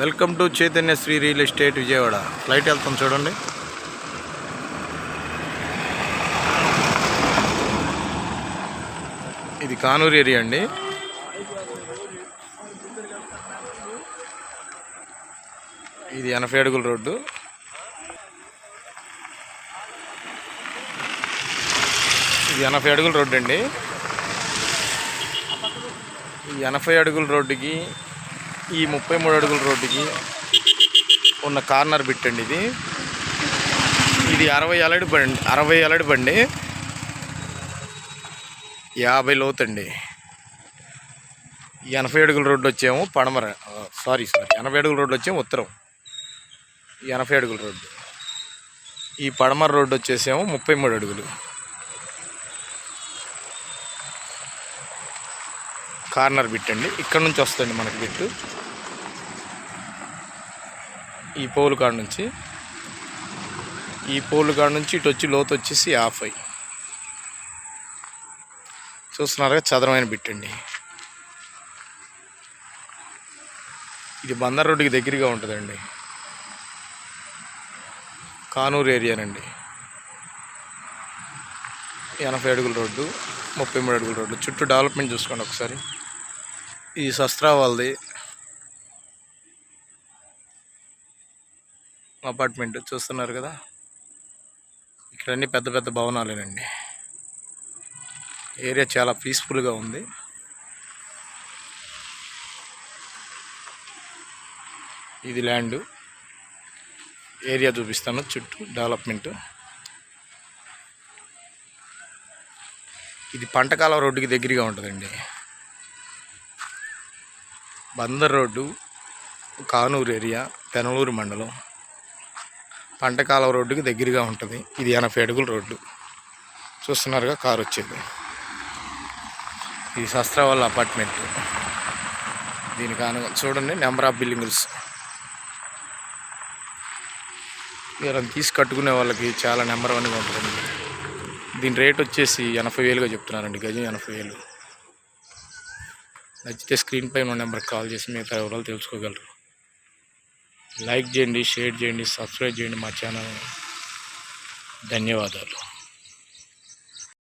Welcome to Chaitanya Shri real estate Vijayawada. Flight వెళ్తాం చూడండి. ఇది కానూరు ఏరియా అండి. ఇది 80 అడుగుల రోడ్డు. ఇది 80 అడుగుల రోడ్డు అండి. ఈ 80 అడుగుల రోడ్డుకి ఈ 33 అడుగుల రోడ్డుకి ఉన్న కార్నర్ బిట్ అండి. ఇది 60 అలడి బండి 50 లోతండి. ఈ 80 అడుగుల రోడ్డు వచ్చేమో పడమర, సారీ 80 అడుగుల రోడ్డు వచ్చేమో ఉత్తరం. ఈ 80 అడుగుల రోడ్డు, ఈ పడమర రోడ్డు వచ్చేసేమో 33 అడుగులు. కార్నర్ బిట్ అండి. ఇక్కడ నుంచి వస్తుంది మనకి బిట్టు. ఈ పోలు కాడ నుంచి ఇటు వచ్చి లోతు వచ్చేసి 50. చూస్తున్నారుగా, చదరమైన బిట్ అండి. ఇది బందర్ రోడ్డుకి దగ్గరగా ఉంటుందండి. కానూరు ఏరియానండి. 80 అడుగుల రోడ్డు, 33 అడుగుల రోడ్డు. చుట్టూ డెవలప్మెంట్ చూసుకోండి ఒకసారి. ఈ శస్త్రా వాళ్ళది అపార్ట్మెంట్ చూస్తున్నారు కదా. ఇక్కడ అన్ని పెద్ద పెద్ద భవనాలేనండి. ఏరియా చాలా పీస్ఫుల్గా ఉంది. ఇది ల్యాండ్ ఏరియా చూపిస్తాను. చుట్టూ డెవలప్మెంట్. ఇది పంటకాలం రోడ్డుకి దగ్గరగా ఉంటుందండి. బందర్ రోడ్డు, కానూరు ఏరియా, పెనలూరు మండలం, పంటకాలం రోడ్డుకి దగ్గరగా ఉంటుంది. ఇది 80 అడుగుల రోడ్డు. చూస్తున్నారుగా కారు వచ్చేది. ఇది శస్త్రా వాళ్ళ అపార్ట్మెంట్. దీనికి చూడండి, నెంబర్ ఆఫ్ బిల్డింగ్స్. ఎవరైనా తీసి కట్టుకునే వాళ్ళకి చాలా నెంబర్ 1గా ఉంటుందండి. దీని రేట్ వచ్చేసి 80,000గా చెప్తున్నారండి. గజం 80,000. నచ్చితే స్క్రీన్ పై ఉన్న నెంబర్కి కాల్ చేసి మిగతా వివరాలు తెలుసుకోగలరు. లైక్ చేయండి, షేర్ చేయండి, సబ్స్క్రైబ్ చేయండి మా ఛానల్. ధన్యవాదాలు.